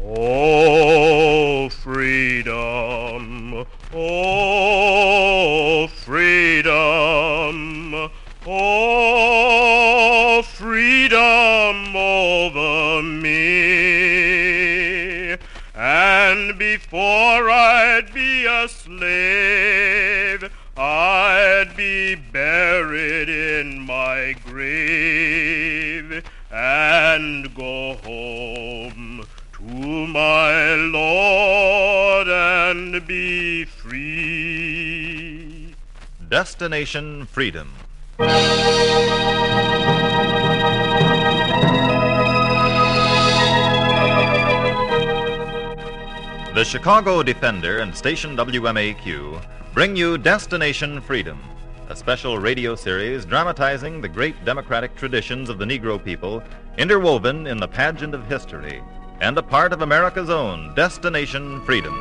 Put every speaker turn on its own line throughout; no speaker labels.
Oh, freedom, oh, freedom, oh, freedom over me. And before I'd be a slave, I'd be buried in my grave and go home to my Lord and be free.
Destination Freedom. The Chicago Defender and station WMAQ bring you Destination Freedom, a special radio series dramatizing the great democratic traditions of the Negro people interwoven in the pageant of history and a part of America's own Destination Freedom.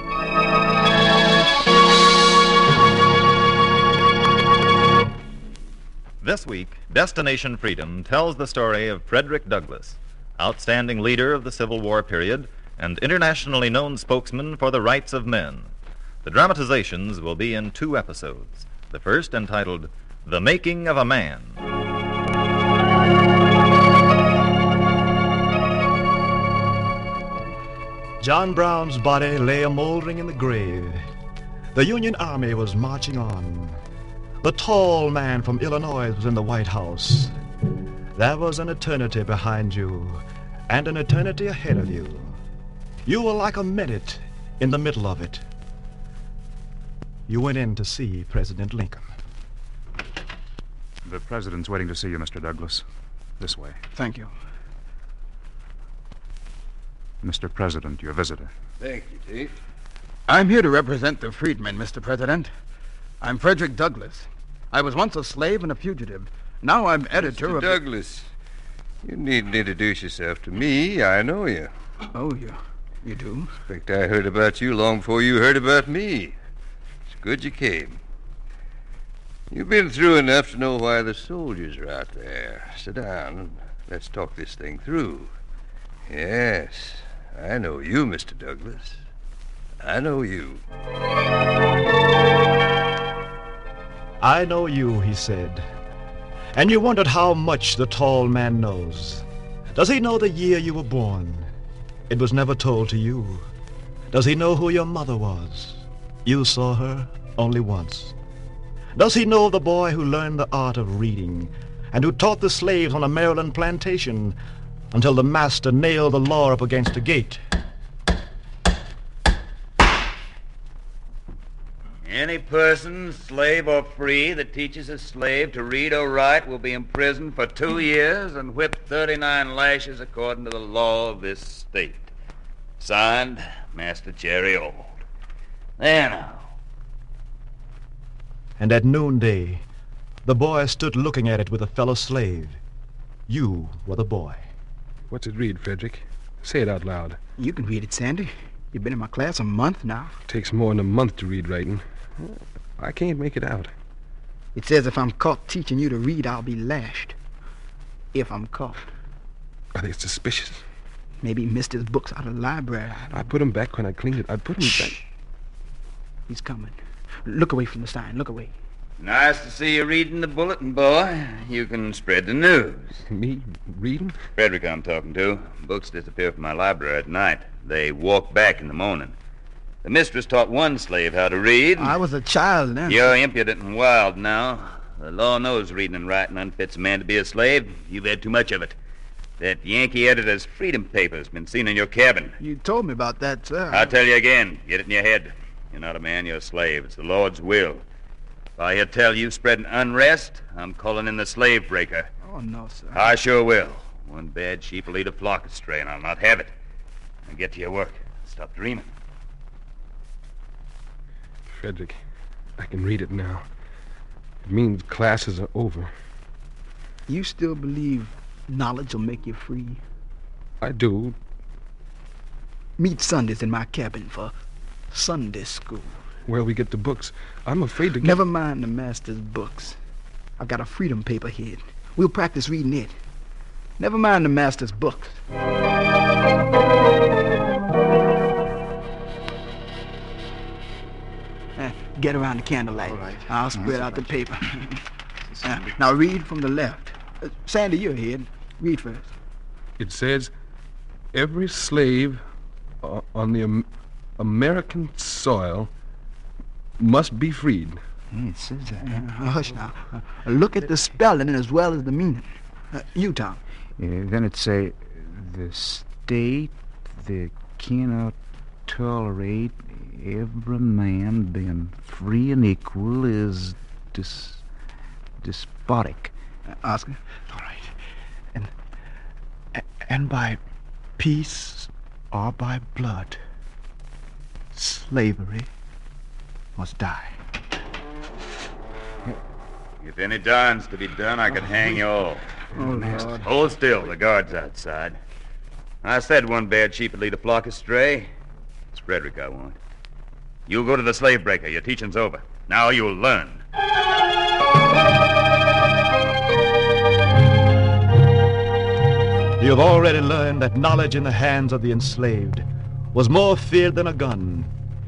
This week, Destination Freedom tells the story of Frederick Douglass, outstanding leader of the Civil War period and internationally known spokesman for the rights of men. The dramatizations will be in 2 episodes. The first, entitled The Making of a Man.
John Brown's body lay a-moldering in the grave. The Union Army was marching on. The tall man from Illinois was in the White House. There was an eternity behind you and an eternity ahead of you. You were like a minute in the middle of it. You went in to see President Lincoln.
The President's waiting to see you, Mr. Douglas. This way.
Thank you.
Mr. President, your visitor.
Thank you, Chief.
I'm here to represent the freedmen, Mr. President. I'm Frederick Douglass. I was once a slave and a fugitive. Now I'm editor
Mr.
of...
Douglas, you needn't introduce yourself to me. I know you.
Oh, you do?
Expect I heard about you long before you heard about me. It's good you came. You've been through enough to know why the soldiers are out there. Sit down and let's talk this thing through. Yes, I know you, Mr. Douglas. I know you.
I know you, he said. And you wondered how much the tall man knows. Does he know the year you were born? It was never told to you. Does he know who your mother was? You saw her only once. Does he know the boy who learned the art of reading and who taught the slaves on a Maryland plantation until the master nailed the law up against the gate?
Any person, slave or free, that teaches a slave to read or write will be imprisoned for 2 years and whipped 39 lashes according to the law of this state. Signed, Master Cherry Old. There now.
And at noonday, the boy stood looking at it with a fellow slave. You were the boy.
What's it read, Frederick? Say it out loud.
You can read it, Sandy. You've been in my class a month now.
Takes more than a month to read writing. I can't make it out.
It says if I'm caught teaching you to read, I'll be lashed. If I'm caught.
Are they suspicious?
Maybe he missed his books out of the library.
I put them back when I cleaned it. I put them back.
He's coming. Look away from the sign. Look away.
Nice to see you reading the bulletin, boy. You can spread the news.
Me reading?
Frederick I'm talking to. Books disappear from my library at night. They walk back in the morning. The mistress taught one slave how to read.
I was a child then.
You're impudent and wild now. The law knows reading and writing unfits a man to be a slave. You've had too much of it. That Yankee editor's freedom paper's been seen in your cabin.
You told me about that, sir.
I'll tell you again. Get it in your head. You're not a man, you're a slave. It's the Lord's will. If I hear tell you spreading unrest, I'm calling in the slave breaker.
Oh, no, sir.
I sure will. One bad sheep will lead a flock astray, and I'll not have it. Now get to your work. Stop dreaming.
Frederick, I can read it now. It means classes are over.
You still believe knowledge will make you free?
I do.
Meet Sundays in my cabin for Sunday school.
Where'll we get the books? I'm afraid to get...
Never mind the master's books. I've got a freedom paper here. We'll practice reading it. Never mind the master's books. get around the candlelight.
All right.
I'll spread out the paper. Now read from the left. Sandy, you're here. Read first.
It says, every slave on the American soil must be freed.
Yeah, it says that.
Hush now. Look at the spelling as well as the meaning. You, Tom.
Then it say, the state that cannot tolerate every man being free and equal is despotic.
Oscar.
All right. And by peace or by blood, slavery must die.
If any dying's to be done, I could hang you all.
Oh, Lord.
Hold still, the guard's outside. I said one bad sheep would lead a flock astray. It's Frederick I want. You'll go to the slave breaker. Your teaching's over. Now you'll learn.
You have already learned that knowledge in the hands of the enslaved was more feared than a gun.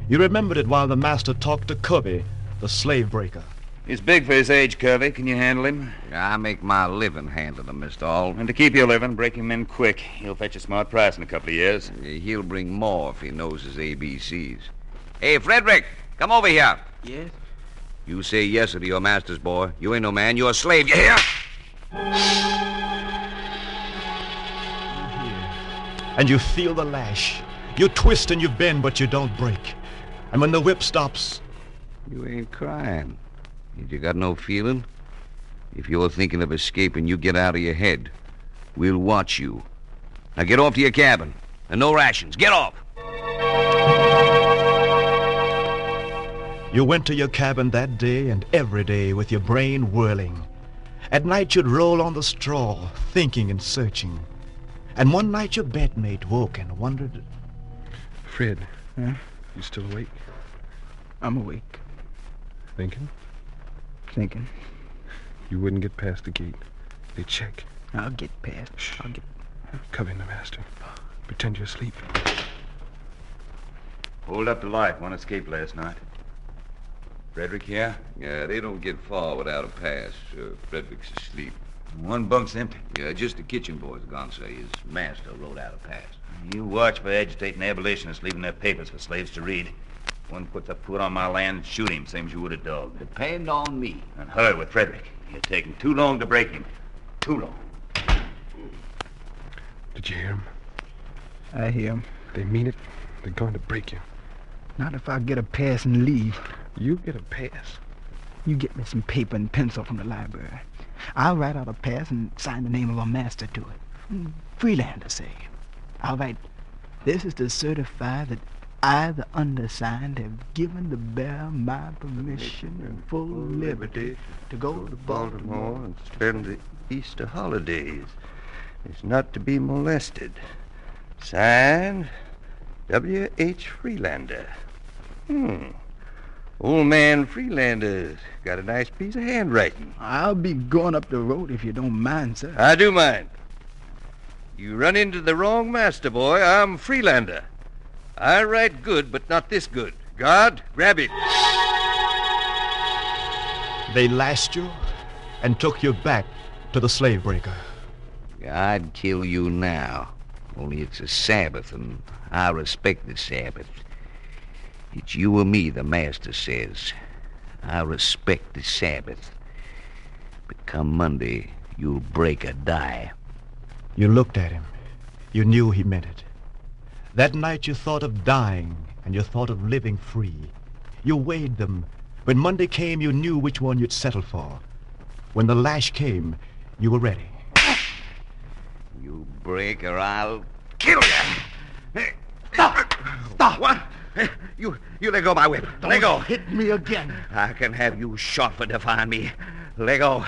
You remembered it while the master talked to Covey, the slave breaker.
He's big for his age, Covey. Can you handle him?
I make my living handling him, Mr. Alt.
And to keep your living, break him in quick. He'll fetch a smart price in a couple of years.
He'll bring more if he knows his ABCs. Hey, Frederick, come over here.
Yes?
You say yes to your master's boy. You ain't no man. You're a slave. You hear?
And you feel the lash. You twist and you bend, but you don't break. And when the whip stops...
You ain't crying. You got no feeling? If you're thinking of escaping, you get out of your head. We'll watch you. Now get off to your cabin. And no rations. Get off!
You went to your cabin that day and every day with your brain whirling. At night you'd roll on the straw, thinking and searching. And one night your bedmate woke and wondered...
Fred,
Huh?
you still awake?
I'm awake.
Thinking?
Thinking.
You wouldn't get past the gate. They check.
I'll get past. I'll get...
Covey the master. Pretend you're asleep.
Hold up the light. One escaped last night. Frederick here?
Yeah, they don't get far without a pass. Frederick's asleep.
One bunk's empty.
Yeah, just the kitchen boy's gone, say. His master wrote out a pass.
You watch for agitating abolitionists leaving their papers for slaves to read. One puts a foot on my land, shoot him, same as you would a dog.
Depend on me.
And hurry with Frederick. You're taking too long to break him. Too long.
Did you hear him?
I hear him.
They mean it. They're going to break you.
Not if I get a pass and leave.
You get a pass.
You get me some paper and pencil from the library. I'll write out a pass and sign the name of our master to it. Freelander, say. I'll write, this is to certify that I, the undersigned, have given the bearer my permission and full liberty to go to Baltimore
and spend the Easter holidays. Is not to be molested. Signed, W.H. Freelander. Old man Freelander's got a nice piece of handwriting.
I'll be going up the road if you don't mind, sir.
I do mind. You run into the wrong master, boy. I'm Freelander. I write good, but not this good. Guard, grab it.
They lashed you and took you back to the slave breaker.
I'd kill you now. Only it's a Sabbath, and I respect the Sabbath. It's you or me, the master says. I respect the Sabbath. But come Monday, you'll break or die.
You looked at him. You knew he meant it. That night you thought of dying, and you thought of living free. You weighed them. When Monday came, you knew which one you'd settle for. When the lash came, you were ready.
You break or I'll kill you.
Stop!
What? You let go of my whip. Let go.
Hit me again.
I can have you shot for defying me. Let go.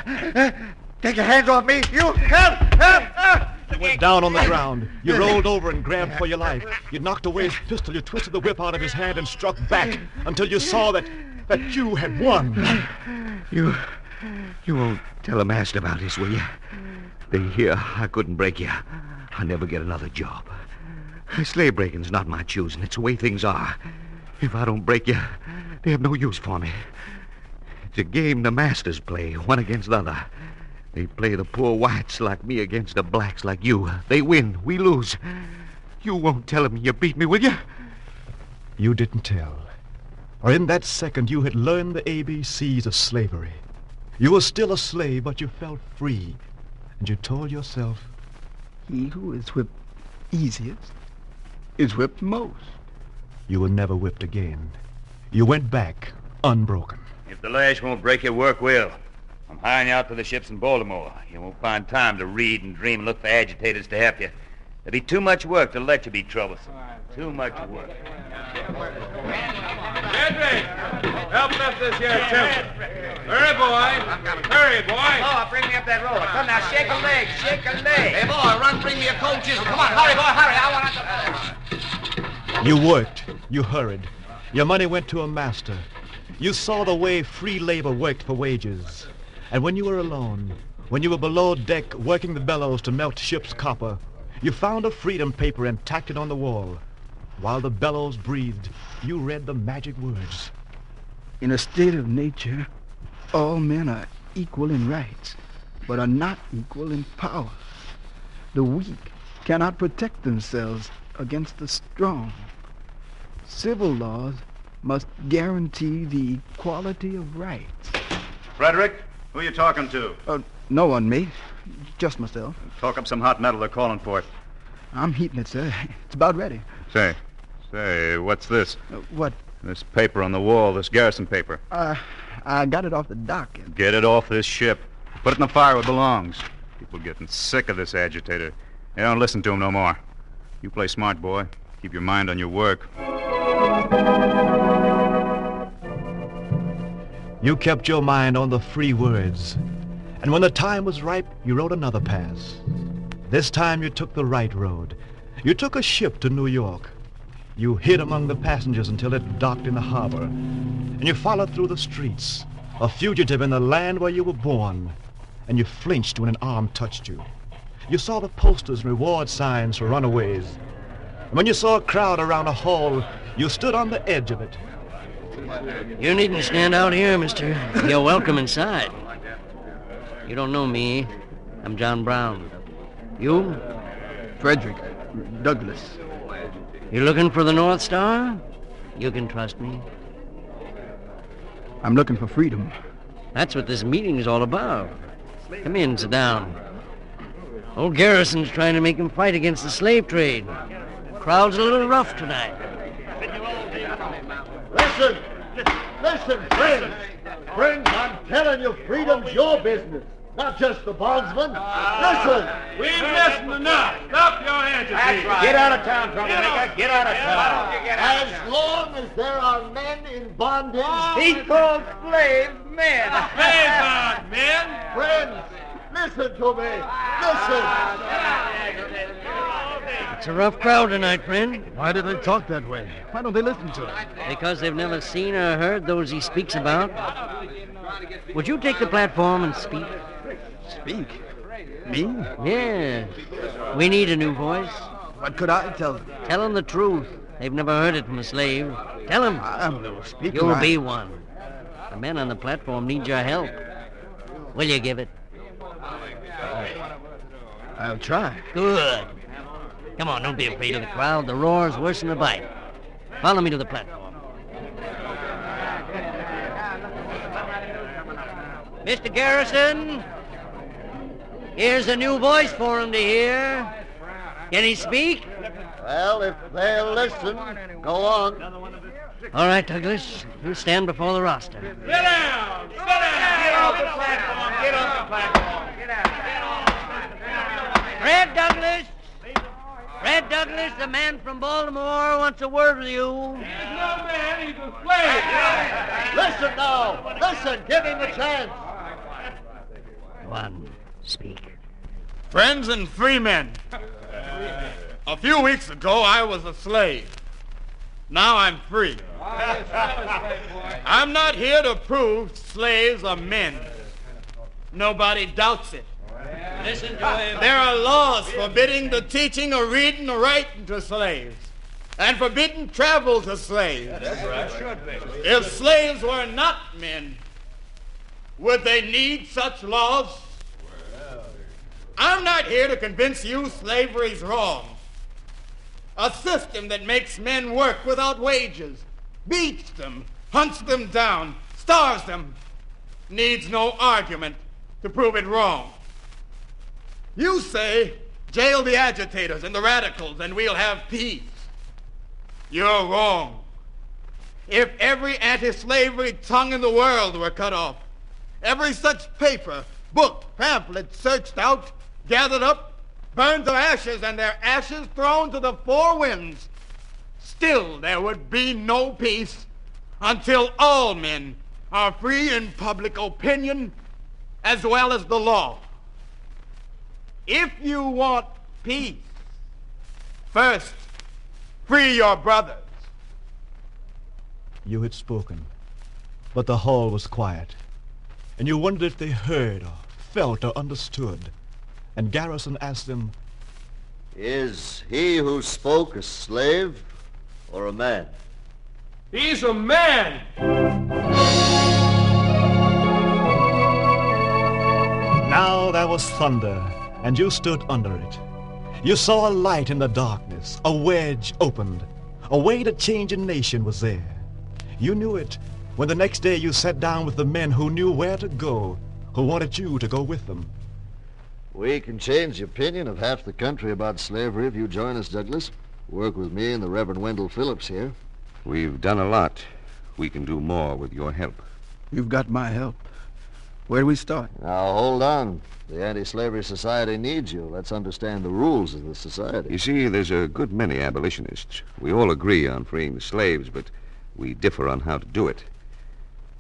Take your hands off me. You help!
You went down on the ground. You rolled over and grabbed for your life. You knocked away his pistol. You twisted the whip out of his hand and struck back until you saw that you had won.
You won't tell the master about this, will you? They hear I couldn't break you. I'll never get another job. Slave breaking's not my choosing. It's the way things are. If I don't break you, they have no use for me. It's a game the masters play, one against the other. They play the poor whites like me against the blacks like you. They win, we lose. You won't tell them you beat me, will you?
You didn't tell. Or in that second you had learned the ABCs of slavery. You were still a slave, but you felt free. And you told yourself,
He who is whipped easiest is whipped most.
you were never whipped again. You went back, unbroken.
If the lash won't break your work will. I'm hiring you out to the ships in Baltimore. You won't find time to read and dream and look for agitators to help you. There'll be too much work to let you be troublesome. Too much work.
Henry, help lift this here timber. Hurry, boy. Hurry, boy.
Oh, bring me up that roller. Come now, shake a leg, shake a leg.
Hey, boy, run, bring me a cold chisel. Come on, hurry, boy, hurry. I want to...
You worked. You hurried. Your money went to a master. You saw the way free labor worked for wages. And when you were alone, when you were below deck working the bellows to melt ship's copper, you found a freedom paper and tacked it on the wall. While the bellows breathed, you read the magic words.
In a state of nature, all men are equal in rights, but are not equal in power. The weak cannot protect themselves against the strong. Civil laws must guarantee the equality of rights.
Frederick, who are you talking to?
No one, mate. Just myself.
Talk up some hot metal. They're calling for it.
I'm heating it, sir. It's about ready.
Say, what's this?
What?
This paper on the wall, this garrison paper.
I got it off the dock.
Get it off this ship. Put it in the fire where it belongs. People getting sick of this agitator. They don't listen to him no more. You play smart, boy. Keep your mind on your work.
You kept your mind on the free words. And when the time was ripe, you wrote another pass. This time you took the right road. You took a ship to New York. You hid among the passengers until it docked in the harbor. And you followed through the streets, a fugitive in the land where you were born. And you flinched when an arm touched you. You saw the posters and reward signs for runaways. And when you saw a crowd around a hall, you stood on the edge of it.
You needn't stand out here, mister. You're welcome inside. You don't know me. I'm John Brown. You?
Frederick Douglass.
You looking for the North Star? You can trust me.
I'm looking for freedom.
That's what this meeting's all about. Come in, sit down. Old Garrison's trying to make him fight against the slave trade. The crowd's a little rough tonight.
Listen, friends. Friends, I'm telling you, freedom's your business, not just the bondsman. Listen.
We ain't listening enough. Stop your agitation.
Right. Get out of town, troublemaker. Get out of town.
As long as there are men in bondage...
He called slaves men.
Slaves aren't men.
Friends, listen to me. Listen.
It's a rough crowd tonight, friend.
Why do they talk that way? Why don't they listen to him?
Because they've never seen or heard those he speaks about. Would you take the platform and speak?
Speak? Me?
Yes. We need a new voice.
What could I tell them?
Tell them the truth. They've never heard it from a slave. Tell them.
I'm no speaker.
You'll be one. The men on the platform need your help. Will you give it?
I'll try.
Good. Come on, don't be afraid of the crowd. The roar's worse than the bite. Follow me to the platform. Mr. Garrison, here's a new voice for him to hear. Can he speak?
Well, if they'll listen, go on.
All right, Douglas. You stand before the roster.
Sit down. Sit down.
Get off the platform. Get off the platform. Get out.
Fred Douglas. Fred Douglas, the man from Baltimore, wants a word with you.
He's no man. He's a slave.
Listen now. Listen. Give him a chance.
Go on. Speak.
Friends and free men. A few weeks ago, I was a slave. Now I'm free. I'm not here to prove slaves are men. Nobody doubts it.
Listen to him.
There are laws forbidding the teaching or reading or writing to slaves. and forbidden travel to slaves.
That's right. Should be.
If slaves were not men, would they need such laws? I'm not here to convince you slavery's wrong. A system that makes men work without wages, beats them, hunts them down, starves them, needs no argument to prove it wrong. You say, jail the agitators and the radicals and we'll have peace. You're wrong. If every anti-slavery tongue in the world were cut off, every such paper, book, pamphlet searched out, gathered up, burned to ashes, and their ashes thrown to the four winds, still there would be no peace until all men are free in public opinion as well as the law. If you want peace, first, free your brothers.
You had spoken, but the hall was quiet, and you wondered if they heard or felt or understood. And Garrison asked them,
Is he who spoke a slave or a man?
He's a man.
Now there was thunder, and you stood under it. You saw a light in the darkness, a wedge opened. A way to change a nation was there. You knew it when the next day you sat down with the men who knew where to go, who wanted you to go with them.
We can change the opinion of half the country about slavery if you join us, Douglas. Work with me and the Reverend Wendell Phillips here.
We've done a lot. We can do more with your help.
You've got my help. Where do we start?
Now, hold on. The Anti-Slavery Society needs you. Let's understand the rules of the society.
You see, there's a good many abolitionists. We all agree on freeing the slaves, but we differ on how to do it.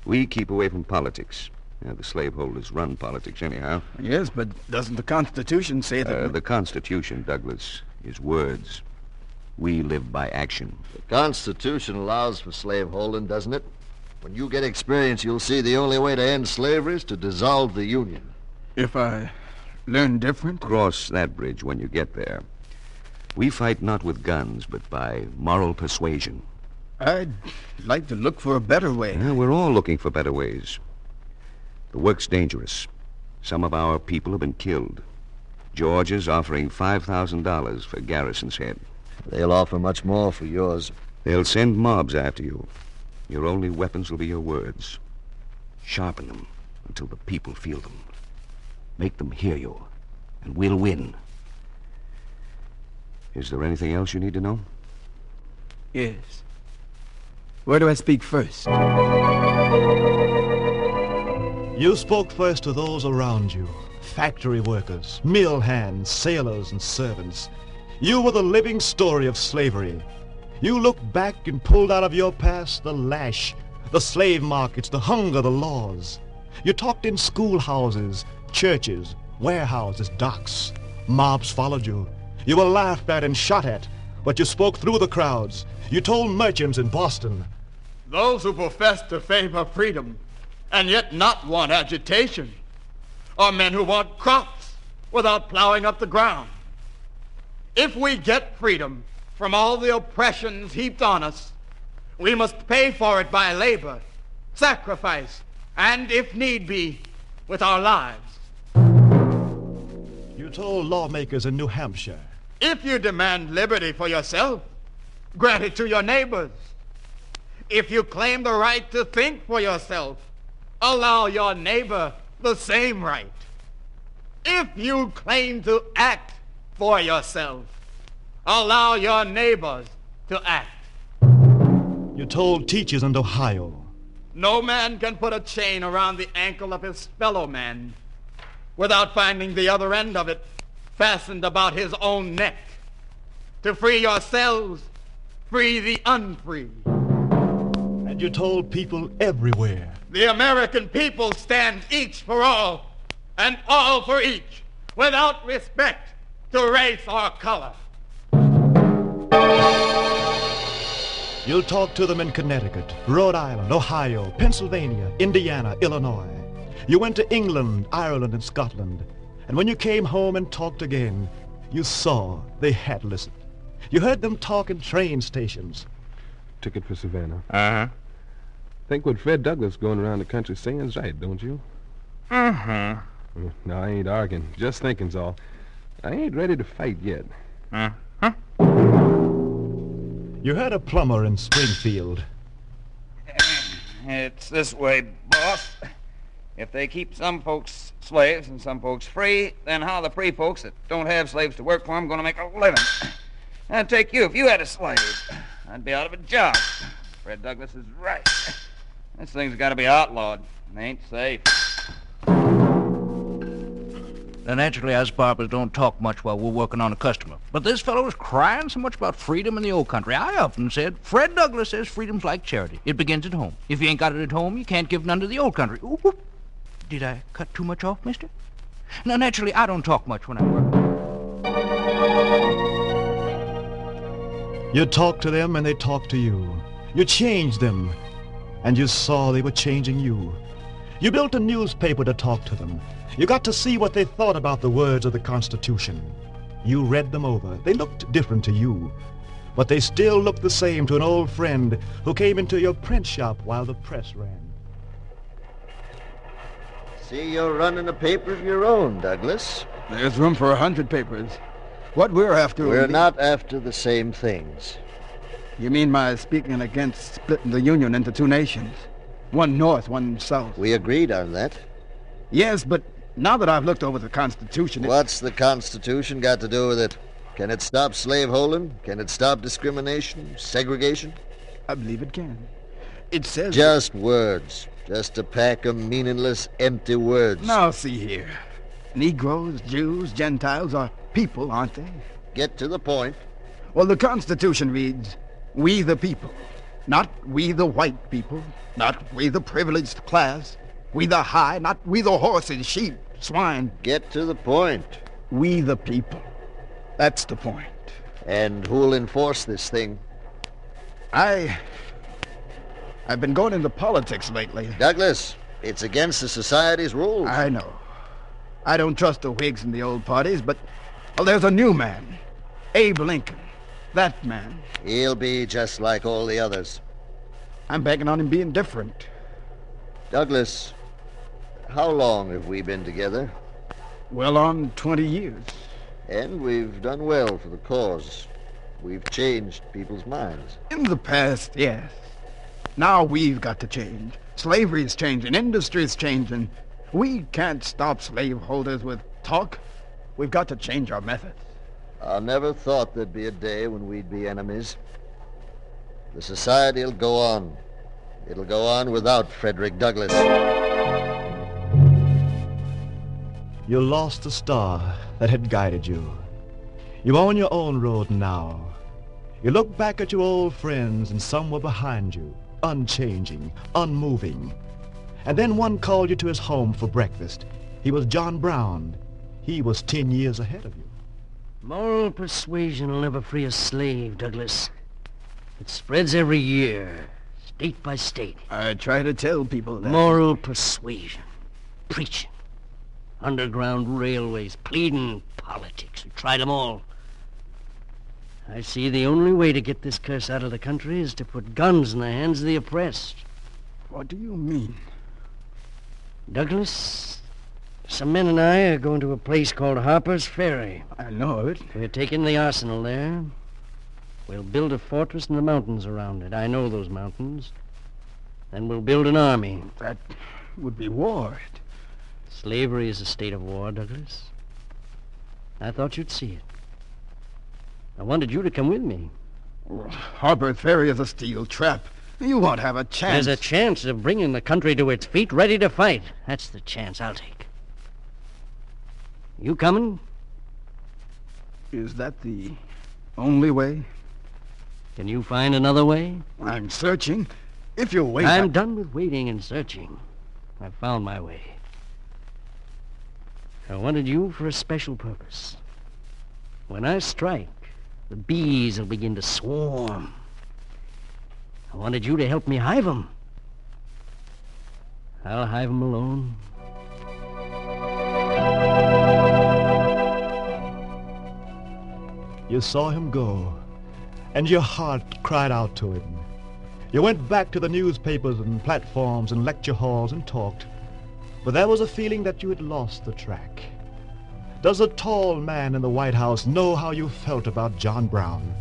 We keep away from politics. The slaveholders run politics anyhow.
Yes, but doesn't the Constitution say that...
The Constitution, Douglas, is words. We live by action.
The Constitution allows for slaveholding, doesn't it? When you get experience, you'll see the only way to end slavery is to dissolve the Union.
If I learn different?
Cross that bridge when you get there. We fight not with guns, but by moral persuasion.
I'd like to look for a better way.
We're all looking for better ways. The work's dangerous. Some of our people have been killed. George is offering $5,000 for Garrison's head.
They'll offer much more for yours.
They'll send mobs after you. Your only weapons will be your words. Sharpen them until the people feel them. Make them hear you, and we'll win. Is there anything else you need to know?
Yes. Where do I speak first?
You spoke first to those around you, factory workers, mill hands, sailors, and servants. You were the living story of slavery. You looked back and pulled out of your past the lash, the slave markets, the hunger, the laws. You talked in schoolhouses, churches, warehouses, docks. Mobs followed you. You were laughed at and shot at, but you spoke through the crowds. You told merchants in Boston.
Those who profess to favor freedom and yet not want agitation are men who want crops without plowing up the ground. If we get freedom from all the oppressions heaped on us, we must pay for it by labor, sacrifice, and, if need be, with our lives.
You told lawmakers in New Hampshire.
If you demand liberty for yourself, grant it to your neighbors. If you claim the right to think for yourself, allow your neighbor the same right. If you claim to act for yourself, allow your neighbors to act.
You told teachers in Ohio.
No man can put a chain around the ankle of his fellow man without finding the other end of it fastened about his own neck. To free yourselves, free the unfree.
And you told people everywhere.
The American people stand each for all, and all for each, without respect to race or color.
You'll talk to them in Connecticut, Rhode Island, Ohio, Pennsylvania, Indiana, Illinois. You went to England, Ireland, and Scotland. And when you came home and talked again, you saw they had listened. You heard them talk in train stations.
Ticket for Savannah.
Uh-huh.
Think what Fred Douglas going around the country saying's right, don't you?
Uh-huh.
No, I ain't arguing. Just thinking's all. I ain't ready to fight yet.
Uh-huh.
You heard a plumber in Springfield.
It's this way, boss. If they keep some folks slaves and some folks free, then how the free folks that don't have slaves to work for them going to make a living? I'd take you if you had a slave. I'd be out of a job. Fred Douglas is right. This thing's got to be outlawed. It ain't safe.
Now, naturally, us barbers don't talk much while we're working on a customer. But this fellow was crying so much about freedom in the old country. I often said, Fred Douglas says freedom's like charity. It begins at home. If you ain't got it at home, you can't give none to the old country. Ooh, whoop. Did I cut too much off, mister? Now, naturally, I don't talk much when I'm working.
You talked to them and they talked to you. You changed them, and you saw they were changing you. You built a newspaper to talk to them. You got to see what they thought about the words of the Constitution. You read them over. They looked different to you, but they still looked the same to an old friend who came into your print shop while the press ran.
See, you're running a paper of your own, Douglas.
There's room for 100 papers. What we're after...
We're not after the same things.
You mean my speaking against splitting the Union into two nations? One North, one South.
We agreed on that.
Yes, but now that I've looked over the Constitution...
What's the Constitution got to do with it? Can it stop slaveholding? Can it stop discrimination, segregation?
I believe it can. It says...
Just words. Just a pack of meaningless, empty words.
Now, see here. Negroes, Jews, Gentiles are people, aren't they?
Get to the point.
Well, the Constitution reads, we the people. Not we the white people. Not we the privileged class. We the high, not we the horses, sheep, swine.
Get to the point.
We the people. That's the point.
And who'll enforce this thing?
I've been going into politics lately.
Douglas, it's against the society's rules.
I know. I don't trust the Whigs and the old parties, but well, there's a new man. Abe Lincoln. That man.
He'll be just like all the others.
I'm banking on him being different.
Douglas, how long have we been together?
Well on 20 years.
And we've done well for the cause. We've changed people's minds.
In the past, yes. Now we've got to change. Slavery's changing, industry's changing. We can't stop slaveholders with talk. We've got to change our methods.
I never thought there'd be a day when we'd be enemies. The society'll go on. It'll go on without Frederick Douglass.
You lost the star that had guided you. You're on your own road now. You look back at your old friends, and some were behind you, unchanging, unmoving. And then one called you to his home for breakfast. He was John Brown. He was 10 years ahead of you.
Moral persuasion will never free a slave, Douglas. It spreads every year, state by state.
I try to tell people that.
Moral persuasion, preaching, underground railways, pleading, politics. We tried them all. I see the only way to get this curse out of the country is to put guns in the hands of the oppressed.
What do you mean?
Douglas, some men and I are going to a place called Harper's Ferry.
I know it.
We're taking the arsenal there. We'll build a fortress in the mountains around it. I know those mountains. Then we'll build an army.
That would be war.
Slavery is a state of war, Douglas. I thought you'd see it. I wanted you to come with me.
Harper's Ferry is a steel trap. You won't have a chance.
There's a chance of bringing the country to its feet, ready to fight. That's the chance I'll take. You coming?
Is that the only way?
Can you find another way?
I'm searching. If you'll wait...
I'm done with waiting and searching. I've found my way. I wanted you for a special purpose. When I strike, the bees will begin to swarm. I wanted you to help me hive them. I'll hive them alone.
You saw him go, and your heart cried out to him. You went back to the newspapers and platforms and lecture halls and talked, but there was a feeling that you had lost the track. Does the tall man in the White House know how you felt about John Brown?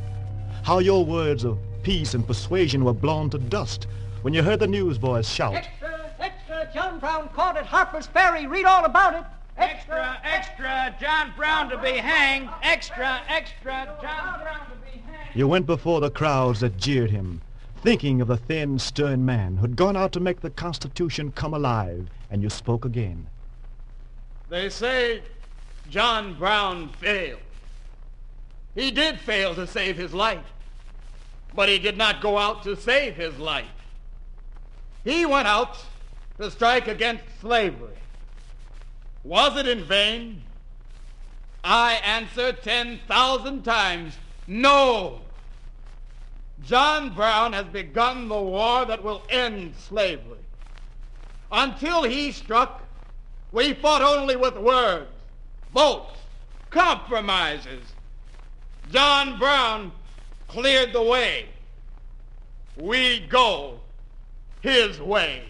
How your words of peace and persuasion were blown to dust when you heard the newsboys shout,
"Extra, extra, John Brown caught at Harper's Ferry. Read all about it."
Extra, extra, John Brown to be hanged. Extra, extra, John Brown to be hanged.
You went before the crowds that jeered him, thinking of the thin, stern man who'd gone out to make the Constitution come alive, and you spoke again.
They say John Brown failed. He did fail to save his life, but he did not go out to save his life. He went out to strike against slavery. Was it in vain? I answer 10,000 times, no. John Brown has begun the war that will end slavery. Until he struck, we fought only with words, votes, compromises. John Brown cleared the way. We go his way.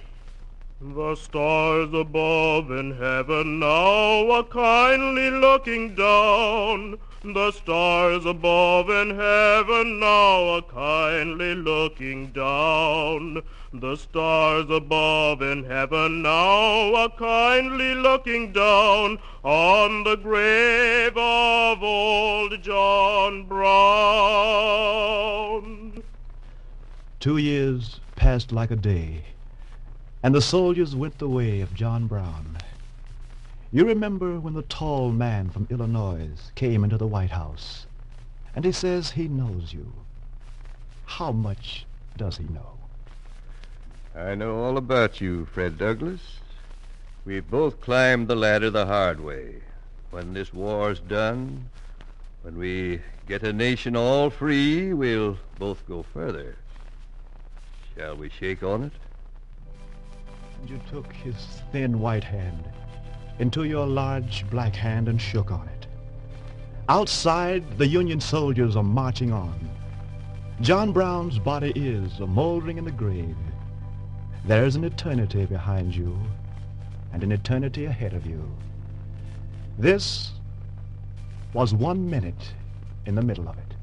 The stars above in heaven now are kindly looking down. The stars above in heaven now are kindly looking down. The stars above in heaven now are kindly looking down on the grave of old John Brown.
2 years passed like a day, and the soldiers went the way of John Brown. You remember when the tall man from Illinois came into the White House, and he says he knows you. How much does he know?
I know all about you, Fred Douglass. We've both climbed the ladder the hard way. When this war's done, when we get a nation all free, we'll both go further. Shall we shake on it?
And you took his thin white hand into your large black hand and shook on it. Outside, the Union soldiers are marching on. John Brown's body is moldering in the grave. There's an eternity behind you and an eternity ahead of you. This was 1 minute in the middle of it.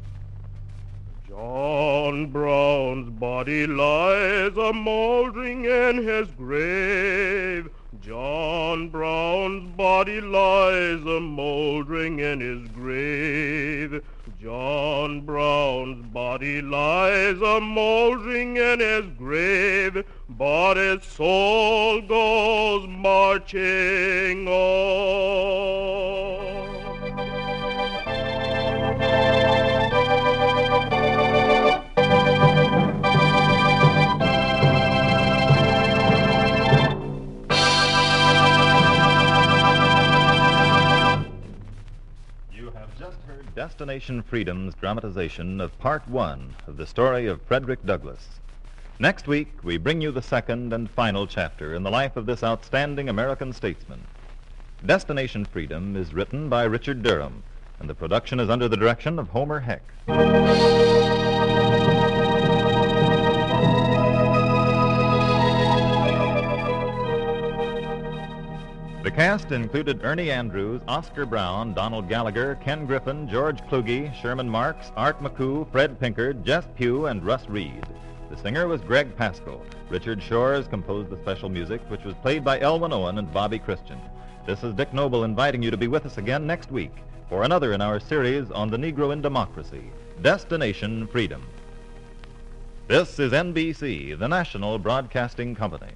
John Brown's body lies a-mouldering in his grave. John Brown's body lies a-mouldering in his grave. John Brown's body lies a-mouldering in his grave, but his soul goes marching on.
Destination Freedom's dramatization of Part 1 of the story of Frederick Douglass. Next week, we bring you the second and final chapter in the life of this outstanding American statesman. Destination Freedom is written by Richard Durham, and the production is under the direction of Homer Heck. The cast included Ernie Andrews, Oscar Brown, Donald Gallagher, Ken Griffin, George Kluge, Sherman Marks, Art McCoo, Fred Pinkard, Jess Pugh, and Russ Reed. The singer was Greg Pascal. Richard Shores composed the special music, which was played by Elwyn Owen and Bobby Christian. This is Dick Noble inviting you to be with us again next week for another in our series on the Negro in Democracy, Destination Freedom. This is NBC, the National Broadcasting Company.